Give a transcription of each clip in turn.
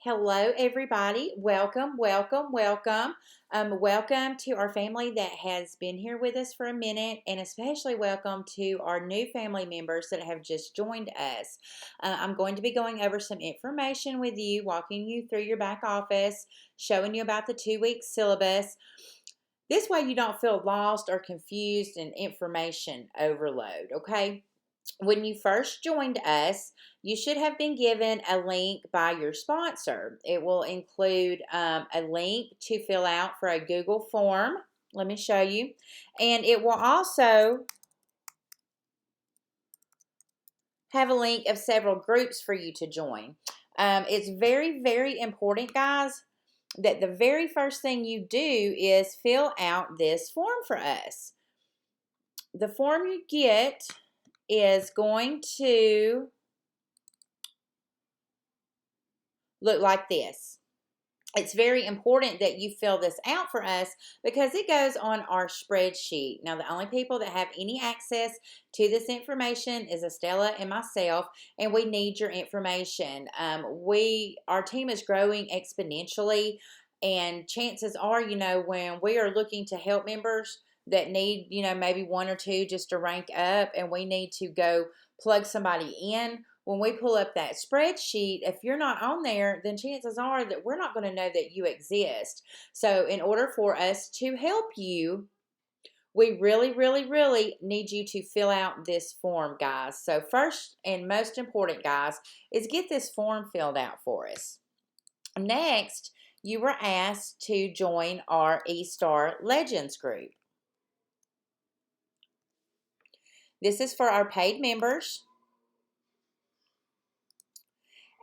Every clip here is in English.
Hello, everybody. Welcome, welcome, welcome. Welcome to our family that has been here with us for a minute, and especially welcome to our new family members that have just joined us. I'm going to be going over some information with you, walking you through your back office, showing you about the 2-week syllabus. This way, you don't feel lost or confused and information overload, okay? When you first joined us, you should have been given a link by your sponsor. It will include a link to fill out for a Google form. Let me show you. And it will also have a link of several groups for you to join. It's very, very important, guys, that the very first thing you do is fill out this form for us. The form you get is going to look like this. It's very important that you fill this out for us because it goes on our spreadsheet. Now, the only people that have any access to this information is Estella and myself, and we need your information. Our team is growing exponentially, and chances are, when we are looking to help members that need, maybe one or two just to rank up, and we need to go plug somebody in, when we pull up that spreadsheet, if you're not on there, then chances are that we're not going to know that you exist. So in order for us to help you, we really, really, really need you to fill out this form, guys. So first and most important, guys, is get this form filled out for us. Next, you were asked to join our eStar Legends group. This is for our paid members.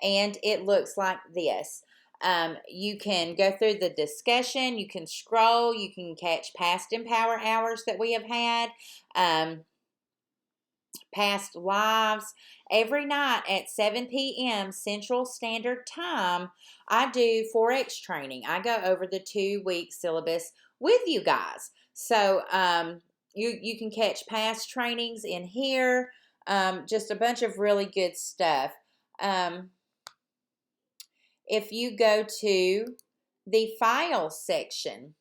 And it looks like this. You can go through the discussion, you can scroll, you can catch past Empower Hours that we have had, past lives. Every night at 7 p.m. Central Standard Time, I do Forex training. I go over the 2-week syllabus with you guys. So you can catch past trainings in here, just a bunch of really good stuff. If you go to the file section,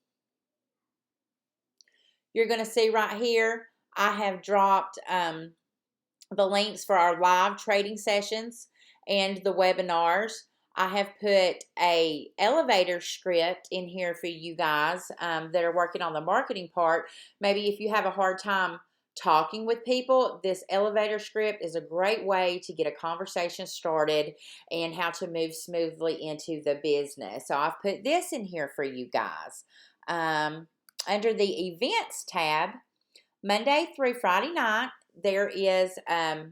you're going to see right here, I have dropped the links for our live trading sessions and the webinars. I have put a elevator script in here for you guys that are working on the marketing part. Maybe if you have a hard time talking with people, this elevator script is a great way to get a conversation started and how to move smoothly into the business. So I've put this in here for you guys. Under the events tab, Monday through Friday night, there is,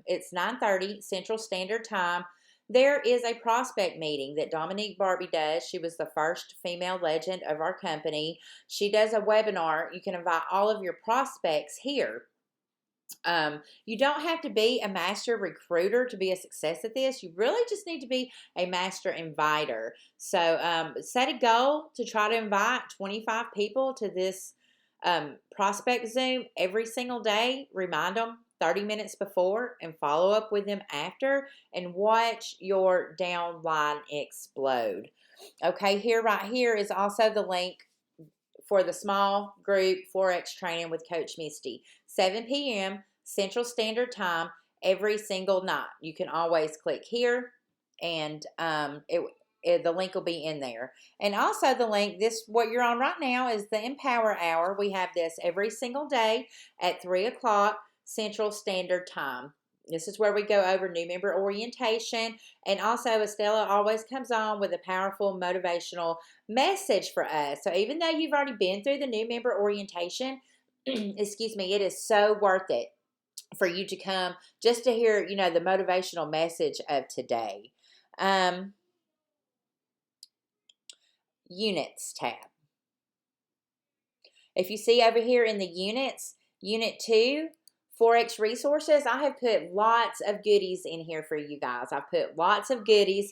it's 9:30 Central Standard Time. There is a prospect meeting that Dominique Barbie does. She was the first female legend of our company. She does a webinar. You can invite all of your prospects here. You don't have to be a master recruiter to be a success at this. You really just need to be a master inviter. So set a goal to try to invite 25 people to this prospect Zoom every single day. Remind them 30 minutes before and follow up with them after, and watch your downline explode. Okay, right here is also the link for the small group Forex training with Coach Misty. 7 p.m. Central Standard Time every single night. You can always click here, and the link will be in there. And also the link, what you're on right now is the Empower Hour. We have this every single day at 3 o'clock Central Standard Time. This is where we go over new member orientation. And also, Estella always comes on with a powerful motivational message for us. So even though you've already been through the new member orientation, excuse me, it is so worth it for you to come just to hear, the motivational message of today. Units tab. If you see over here in the units, Unit 2, Forex resources, I have put lots of goodies in here for you guys. I've put lots of goodies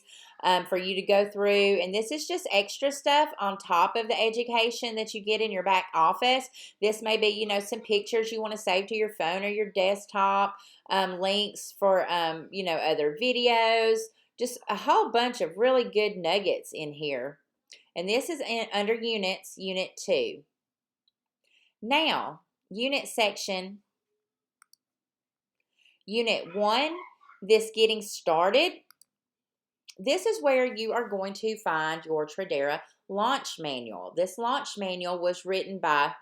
for you to go through, and this is just extra stuff on top of the education that you get in your back office. This may be, some pictures you want to save to your phone or your desktop, links for, other videos, just a whole bunch of really good nuggets in here. And this is under units, unit 2. Now, unit section, unit 1, this getting started. This is where you are going to find your Tradera launch manual. This launch manual was written by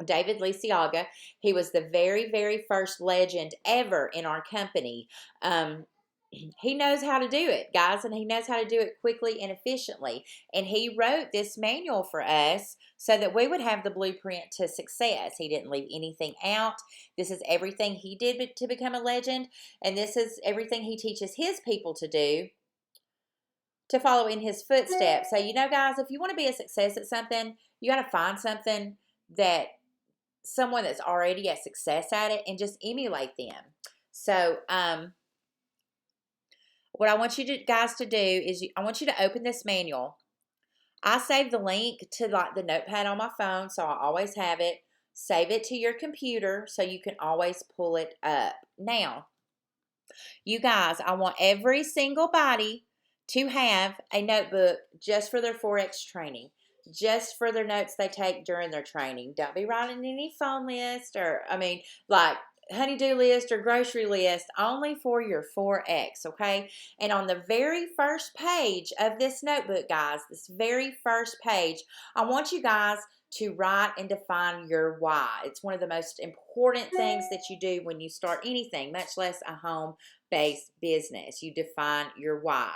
David Lisiaga. He was the very, very first legend ever in our company. He knows how to do it, guys, and he knows how to do it quickly and efficiently. And he wrote this manual for us so that we would have the blueprint to success. He didn't leave anything out. This is everything he did to become a legend, and this is everything he teaches his people to do to follow in his footsteps. So, guys, if you want to be a success at something, you got to find something that someone that's already a success at it and just emulate them. So, what I want you guys to do is I want you to open this manual. I save the link to the notepad on my phone, so I always have it. Save it to your computer so you can always pull it up. Now, you guys, I want every single body to have a notebook just for their Forex training, just for their notes they take during their training. Don't be writing any phone list or, like honey-do list or grocery list, only for your Forex, okay? And on the very first page of this notebook, guys, this very first page, I want you guys to write and define your why. It's one of the most important things that you do when you start anything, much less a home-based business. You define your why.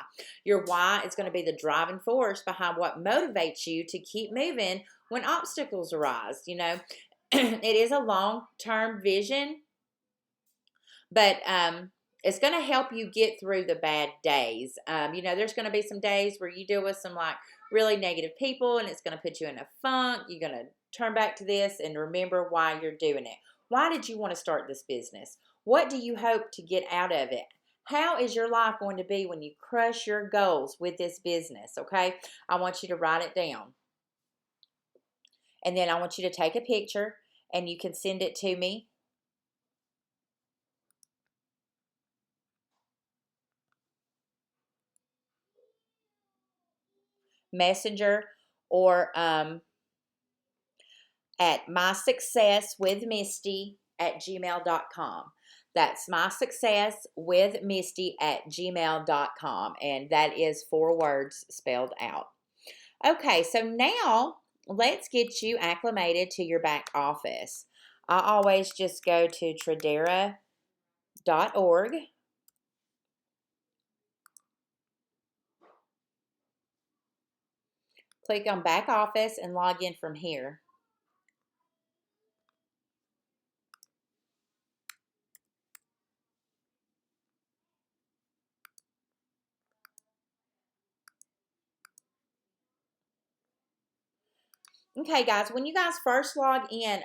Your why is going to be the driving force behind what motivates you to keep moving when obstacles arise. It is a long-term vision, but it's going to help you get through the bad days. There's going to be some days where you deal with some really negative people, and it's going to put you in a funk. You're going to turn back to this and remember why you're doing it. Why did you want to start this business? What do you hope to get out of it? How is your life going to be when you crush your goals with this business, okay? I want you to write it down. And then I want you to take a picture, and you can send it to me. Messenger or at mysuccesswithmisty@gmail.com. That's mysuccesswithmisty@gmail.com, and that is 4 words spelled out. Okay, so now let's get you acclimated to your back office. I always just go to Tradera.org. Click on back office and log in from here. Okay, guys, when you guys first log in,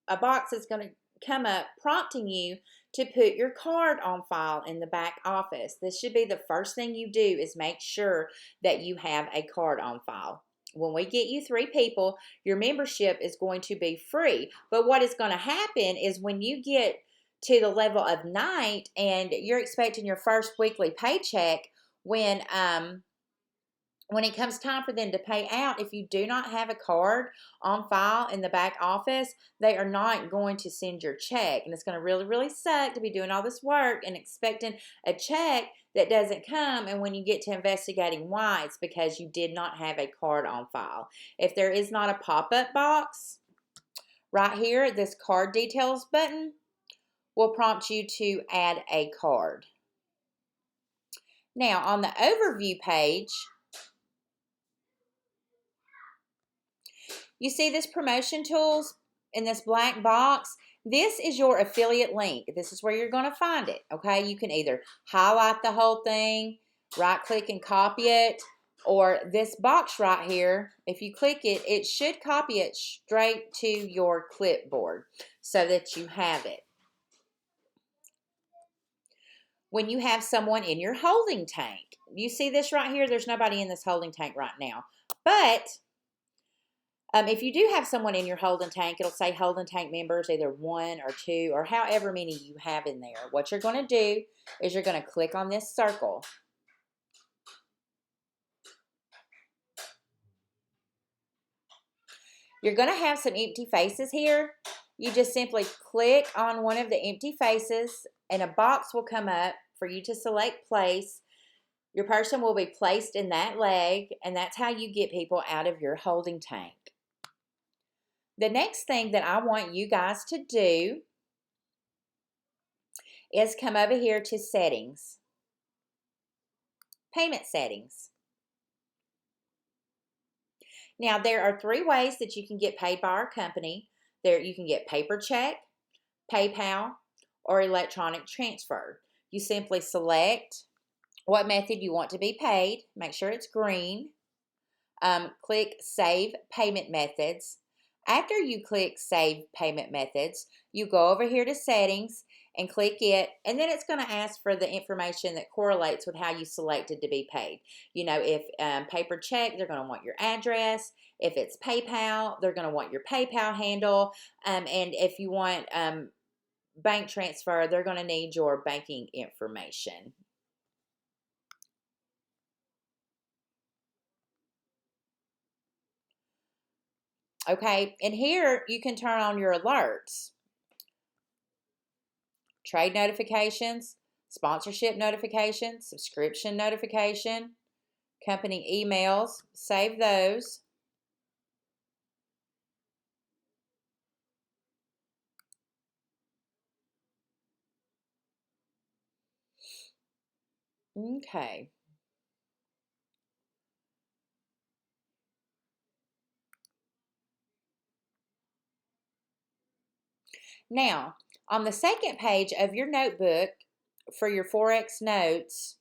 a box is going to come up prompting you to put your card on file in the back office. This should be the first thing you do, is make sure that you have a card on file. When we get you 3 people, your membership is going to be free. But what is going to happen is when you get to the level of night and you're expecting your first weekly paycheck, when it comes time for them to pay out, if you do not have a card on file in the back office, they are not going to send your check. And it's going to really, really suck to be doing all this work and expecting a check that doesn't come. And when you get to investigating why, it's because you did not have a card on file. If there is not a pop-up box right here, this card details button will prompt you to add a card. Now, on the overview page, you see this promotion tools in this black box. This is your affiliate link. This is where you're going to find it, okay? You can either highlight the whole thing, right-click and copy it, or this box right here, if you click it, it should copy it straight to your clipboard so that you have it. When you have someone in your holding tank, you see this right here? There's nobody in this holding tank right now, but if you do have someone in your holding tank, it'll say holding tank members, either 1 or 2 or however many you have in there. What you're going to do is you're going to click on this circle. You're going to have some empty faces here. You just simply click on one of the empty faces and a box will come up for you to select place. Your person will be placed in that leg, and that's how you get people out of your holding tank. The next thing that I want you guys to do is come over here to settings, payment settings. Now, there are 3 ways that you can get paid by our company. There, you can get paper check, PayPal, or electronic transfer. You simply select what method you want to be paid. Make sure it's green. Click Save Payment Methods. After you click Save Payment Methods, you go over here to Settings and click it, and then it's going to ask for the information that correlates with how you selected to be paid. You know, if paper check, they're going to want your address. If it's PayPal, they're going to want your PayPal handle. And if you want bank transfer, they're going to need your banking information. Okay, and here you can turn on your alerts. Trade notifications, sponsorship notification, subscription notification, company emails. Save those. Okay. Now, on the second page of your notebook for your Forex notes,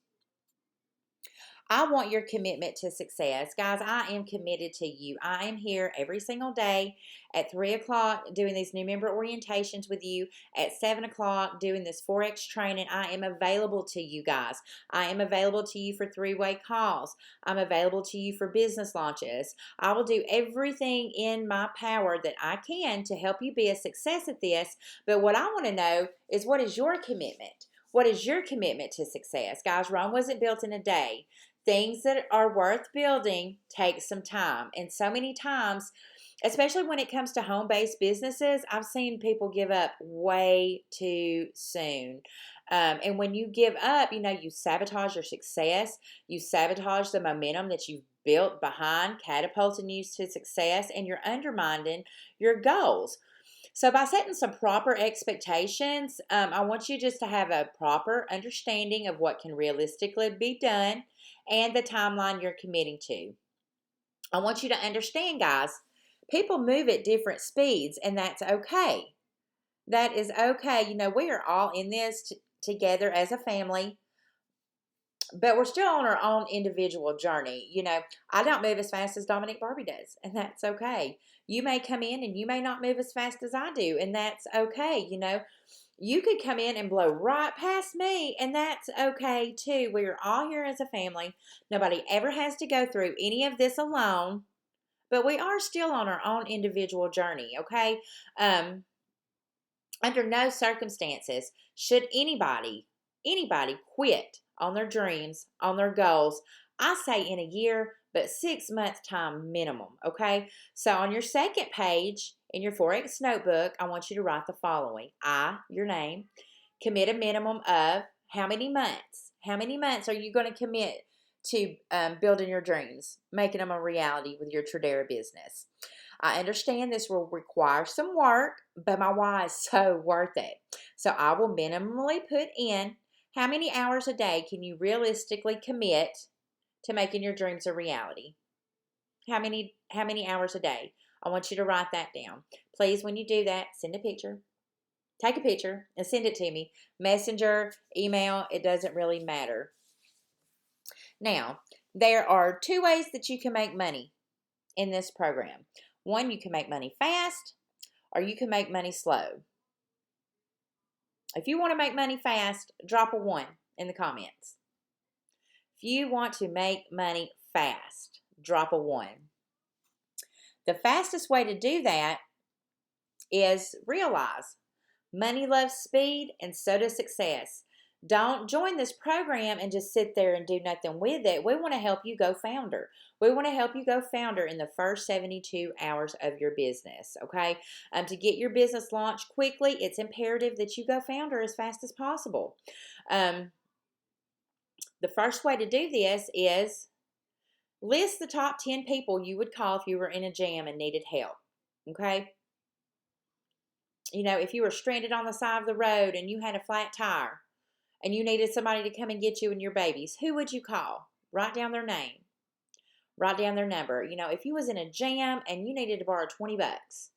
I want your commitment to success. Guys, I am committed to you. I am here every single day at 3 o'clock doing these new member orientations with you. At 7 o'clock doing this Forex training. I am available to you guys. I am available to you for 3-way calls. I'm available to you for business launches. I will do everything in my power that I can to help you be a success at this. But what I want to know is, what is your commitment? What is your commitment to success? Guys, Rome wasn't built in a day. Things that are worth building take some time. And so many times, especially when it comes to home-based businesses, I've seen people give up way too soon. And when you give up, you know, you sabotage your success. You sabotage the momentum that you've built behind catapulting you to success, and you're undermining your goals. So by setting some proper expectations, I want you just to have a proper understanding of what can realistically be done and the timeline you're committing to. I want you to understand, guys, people move at different speeds, and that's okay. That is okay. You know, we are all in this together as a family, but we're still on our own individual journey. You know, I don't move as fast as Dominic Barbie does, and that's okay. You may come in and you may not move as fast as I do, and that's okay. You know, you could come in and blow right past me, and that's okay too. We're all here as a family. Nobody ever has to go through any of this alone, but we are still on our own individual journey, okay? Under no circumstances should anybody quit on their dreams, on their goals. I say in a year, but 6 month time minimum, okay? So on your second page in your Forex notebook, I want you to write the following. Your name, commit a minimum of how many months? How many months are you going to commit to building your dreams, making them a reality with your Tradera business? I understand this will require some work, but my why is so worth it. So I will minimally put in how many hours a day can you realistically commit to making your dreams a reality? How many hours a day? I want you to write that down. Please, when you do that, send a picture. Take a picture and send it to me. Messenger, email, it doesn't really matter. Now, there are 2 ways that you can make money in this program. One, you can make money fast, or you can make money slow. If you want to make money fast, drop a 1 in the comments. If you want to make money fast, drop a 1. The fastest way to do that is realize money loves speed, and so does success. Don't join this program and just sit there and do nothing with it. We want to help you go founder. We want to help you go founder in the first 72 hours of your business, okay? To get your business launched quickly, it's imperative that you go founder as fast as possible. The first way to do this is list the top 10 people you would call if you were in a jam and needed help, okay? You know, if you were stranded on the side of the road and you had a flat tire, and you needed somebody to come and get you and your babies, who would you call? Write down their name. Write down their number. You know, if you was in a jam and you needed to borrow 20 bucks,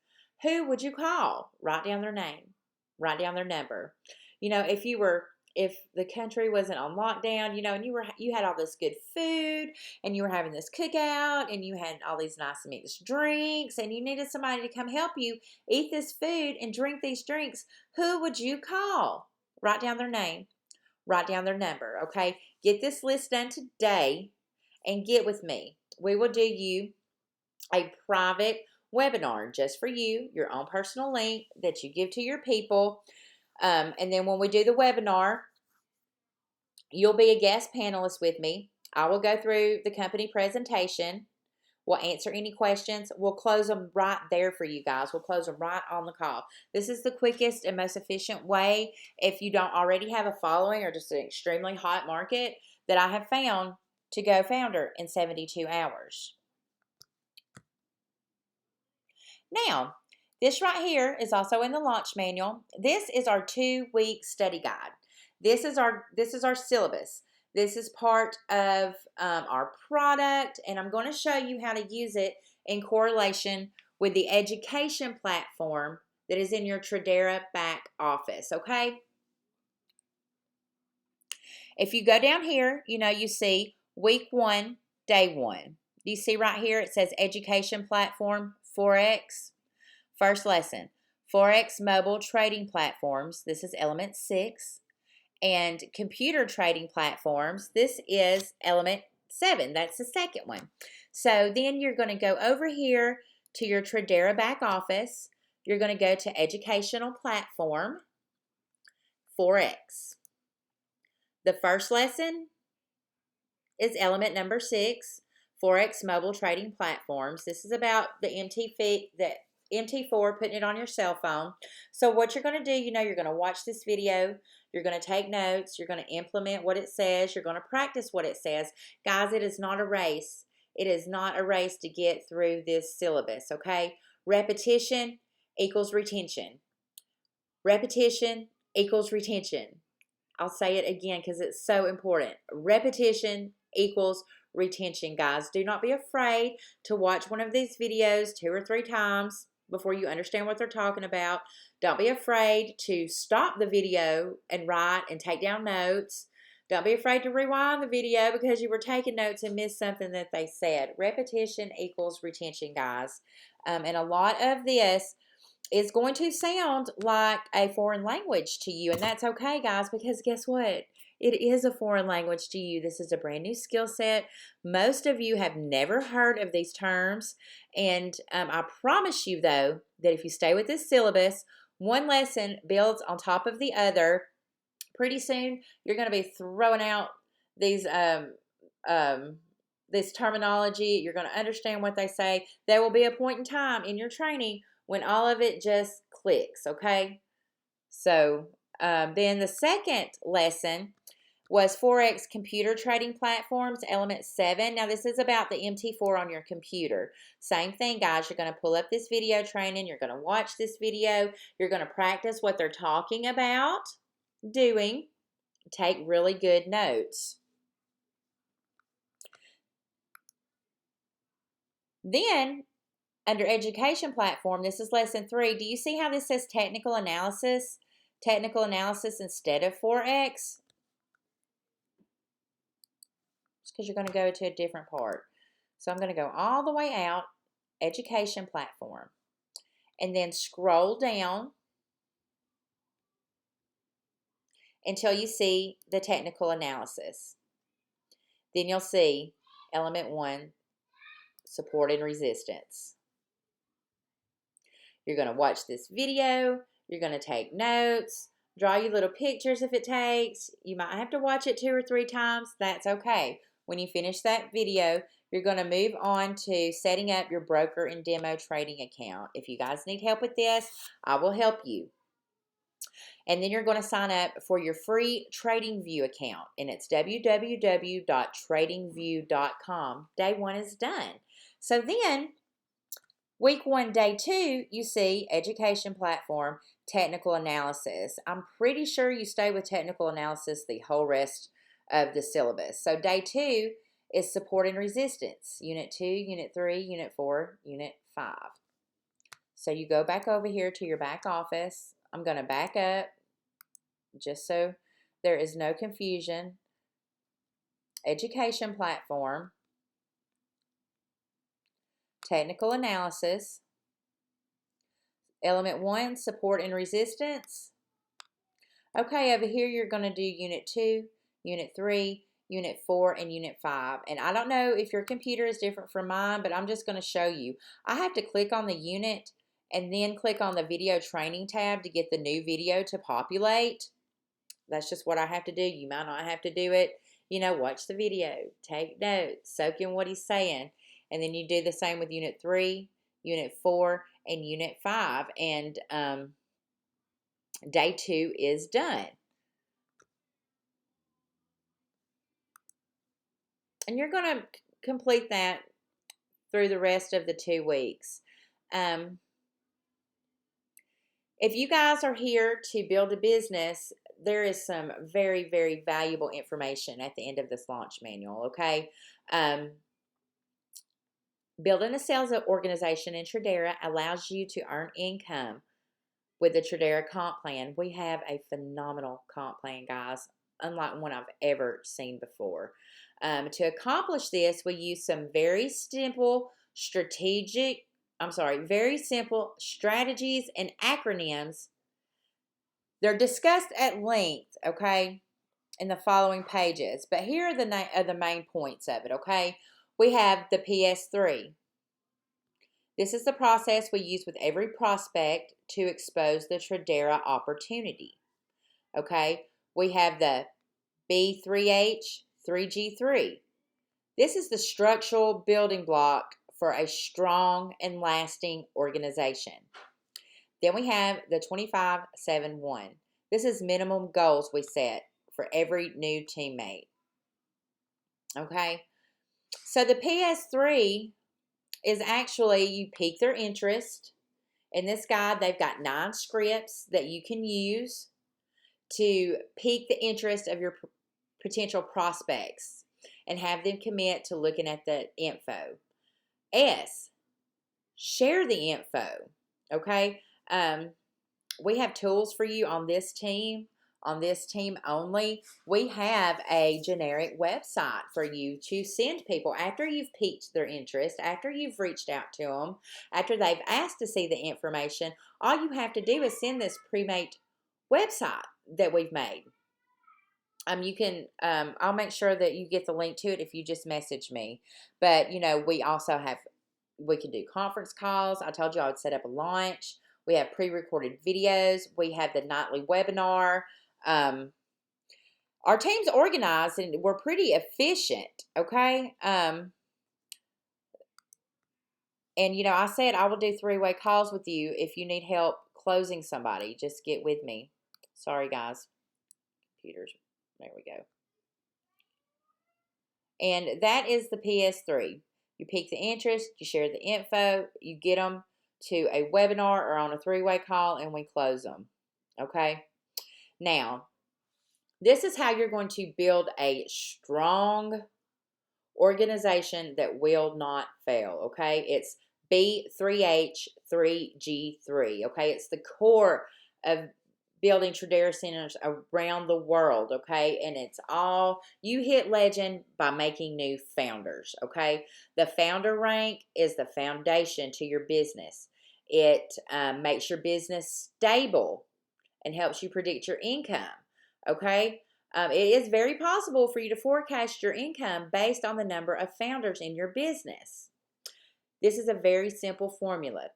who would you call? Write down their name. Write down their number. You know, if the country wasn't on lockdown, you know, and you had all this good food and you were having this cookout and you had all these nice mixed drinks and you needed somebody to come help you eat this food and drink these drinks, who would you call? Write down their name. Write down their number, okay? Get this list done today and get with me. We will do you a private webinar just for you, your own personal link that you give to your people. And then when we do the webinar, you'll be a guest panelist with me. I will go through the company presentation. We'll answer any questions. We'll close them right there for you guys. We'll close them right on the call. This is the quickest and most efficient way, if you don't already have a following or just an extremely hot market, that I have found to go founder in 72 hours. Now, this right here is also in the launch manual. This is our 2-week study guide. This is our syllabus. This is part of our product, and I'm going to show you how to use it in correlation with the education platform that is in your Tradera back office, okay? If you go down here, you know, you see week 1, day 1. Do you see right here it says education platform, Forex? First lesson, Forex mobile trading platforms. This is element 6. And computer trading platforms, this is element 7. That's the second one. So then you're going to go over here to your Tradera back office. You're going to go to educational platform, Forex. The first lesson is element number 6, Forex mobile trading platforms. This is about the MT4, putting it on your cell phone. So what you're going to do, you know, you're going to watch this video. You're going to take notes. You're going to implement what it says. You're going to practice what it says. Guys, it is not a race. It is not a race to get through this syllabus, okay? Repetition equals retention. Repetition equals retention. I'll say it again because it's so important. Repetition equals retention, guys. Do not be afraid to watch one of these videos 2 or 3 times before you understand what they're talking about. Don't be afraid to stop the video and write and take down notes. Don't be afraid to rewind the video because you were taking notes and missed something that they said. Repetition equals retention, guys. And a lot of this is going to sound like a foreign language to you, and that's okay, guys, because guess what? It is a foreign language to you. This is a brand new skill set. Most of you have never heard of these terms, and I promise you, though, that if you stay with this syllabus, one lesson builds on top of the other. Pretty soon, you're going to be throwing out these this terminology. You're going to understand what they say. There will be a point in time in your training when all of it just clicks, okay? So then the second lesson was Forex computer trading platforms, element 7. Now this is about the MT4 on your computer. Same thing, guys. You're going to pull up this video training. You're going to watch this video. You're going to practice what they're talking about doing. Take really good notes. Then under education platform, this is lesson 3. Do you see how this says technical analysis? Technical analysis instead of Forex? It's because you're going to go to a different part. So I'm going to go all the way out, education platform, and then scroll down until you see the technical analysis. Then you'll see element 1, support and resistance. You're going to watch this video. You're going to take notes. Draw you little pictures if it takes. You might have to watch it 2 or 3 times. That's okay. When you finish that video, you're going to move on to setting up your broker and demo trading account. If you guys need help with this, I will help you. And then you're going to sign up for your free TradingView account, and it's www.tradingview.com. Day 1 is done. So then, week 1, day 2, you see education platform, technical analysis. I'm pretty sure you stay with technical analysis the whole rest of the syllabus. So day 2 is support and resistance. Unit 2, Unit 3, Unit 4, Unit 5. So you go back over here to your back office. I'm going to back up just so there is no confusion. Education platform, technical analysis, element 1, support and resistance. Okay, over here you're going to do Unit 2, Unit 3, Unit 4, and Unit 5. And I don't know if your computer is different from mine, but I'm just going to show you. I have to click on the unit and then click on the video training tab to get the new video to populate. That's just what I have to do. You might not have to do it. You know, watch the video, take notes, soak in what he's saying. And then you do the same with Unit 3, Unit 4, and Unit 5. And day 2 is done. And you're going to complete that through the rest of the 2 weeks. If you guys are here to build a business, there is some very, very valuable information at the end of this launch manual, okay? Building a sales organization in Tradera allows you to earn income with the Tradera comp plan. We have a phenomenal comp plan, guys, unlike one I've ever seen before. To accomplish this, we use some very simple strategies and acronyms. They're discussed at length, okay, in the following pages. But here are the main points of it, okay? We have the PS3. This is the process we use with every prospect to expose the Tradera opportunity, okay? We have the B3H, 3G3. This is the structural building block for a strong and lasting organization. Then we have the 25-7-1. This is minimum goals we set for every new teammate. Okay? So the PS3 is actually, you pique their interest. In this guide, they've got 9 scripts that you can use to pique the interest of your potential prospects and have them commit to looking at the info. S, share the info. Okay? We have tools for you on this team only. We have a generic website for you to send people after you've piqued their interest, after you've reached out to them, after they've asked to see the information. All you have to do is send this pre-made website that we've made. You can, I'll make sure that you get the link to it if you just message me. But, you know, we can do conference calls. I told you I would set up a launch. We have pre-recorded videos. We have the nightly webinar. Our team's organized and we're pretty efficient, okay? And, you know, I said I will do 3-way calls with you if you need help closing somebody. Just get with me. Sorry, guys. Computers. There we go. And that is the PS3. You pique the interest, you share the info, you get them to a webinar or on a 3-way call, and we close them. Okay? Now, this is how you're going to build a strong organization that will not fail. Okay? It's B3H 3G3. Okay? It's the core of building Tradera centers around the world, okay? And it's all, you hit legend by making new founders, okay? The founder rank is the foundation to your business. It makes your business stable and helps you predict your income, okay? It is very possible for you to forecast your income based on the number of founders in your business. This is a very simple formula.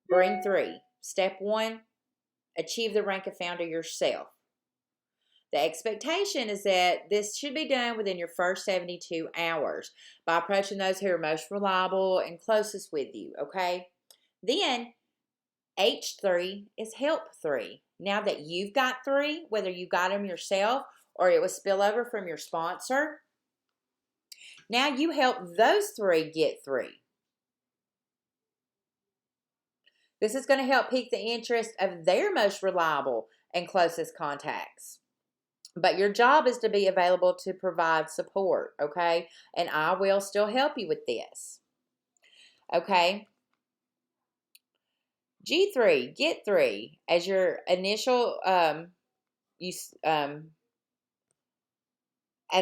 Bring 3. Step 1, achieve the rank of founder yourself. The expectation is that this should be done within your first 72 hours by approaching those who are most reliable and closest with you, okay? Then H3 is help 3. Now that you've got 3, whether you got them yourself or it was spillover from your sponsor, now you help those 3 get 3. This is going to help pique the interest of their most reliable and closest contacts. But your job is to be available to provide support, okay? And I will still help you with this, okay? G3, get 3 as your initial, as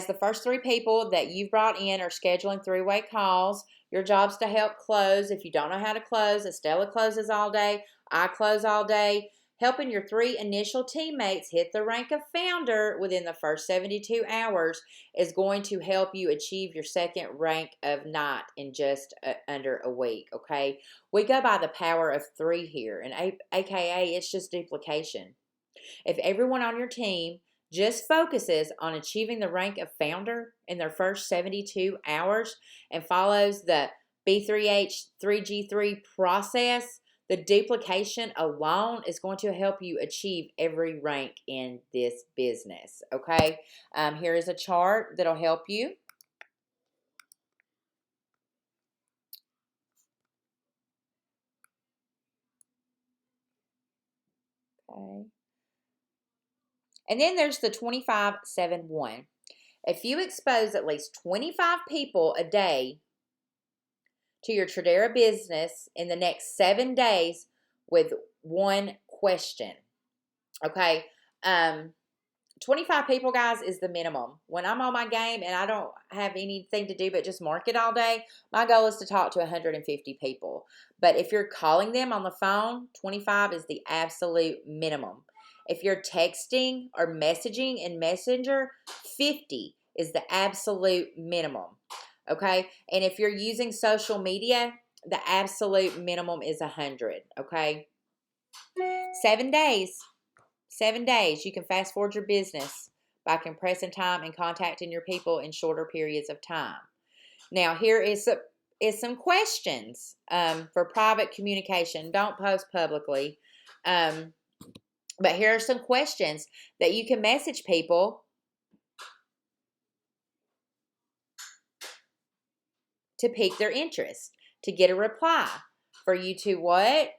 the first 3 people that you've brought in are scheduling 3-way calls. Your job's to help close. If you don't know how to close, Estella closes all day. I close all day. Helping your 3 initial teammates hit the rank of founder within the first 72 hours is going to help you achieve your second rank of knight in just under a week, okay? We go by the power of 3 here, and AKA it's just duplication. If everyone on your team just focuses on achieving the rank of founder in their first 72 hours and follows the B3H 3G3 process, the duplication alone is going to help you achieve every rank in this business, okay? Here is a chart that'll help you. Okay. And then there's the 25-7-1. If you expose at least 25 people a day to your Tradera business in the next 7 days with one question, okay? 25 people, guys, is the minimum. When I'm on my game and I don't have anything to do but just market all day, my goal is to talk to 150 people. But if you're calling them on the phone, 25 is the absolute minimum. If you're texting or messaging in Messenger, 50 is the absolute minimum, okay? And if you're using social media, the absolute minimum is 100, okay? 7 days. 7 days. You can fast forward your business by compressing time and contacting your people in shorter periods of time. Now, here is some questions for private communication. Don't post publicly. But here are some questions that you can message people to pique their interest, to get a reply, for you to what?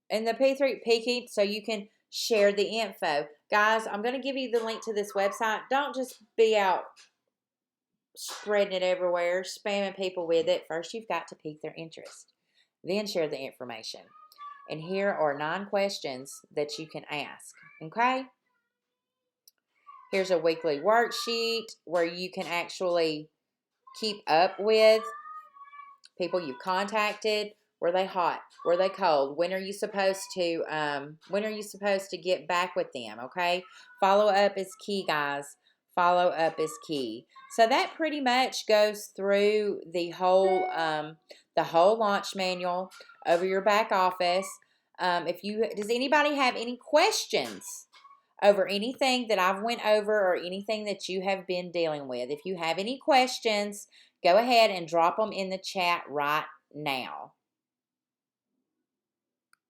And the P3 peaking, so you can share the info. Guys, I'm going to give you the link to this website. Don't just be out spreading it everywhere, spamming people with it. First, you've got to pique their interest. Then share the information. And here are 9 questions that you can ask, okay? Here's a weekly worksheet where you can actually keep up with people you've contacted. Were they hot? Were they cold? When are you supposed to get back with them, okay? Follow up is key, guys. Follow up is key. So that pretty much goes through the whole launch manual over your back office. Does anybody have any questions over anything that I've went over or anything that you have been dealing with? If you have any questions, go ahead and drop them in the chat right now.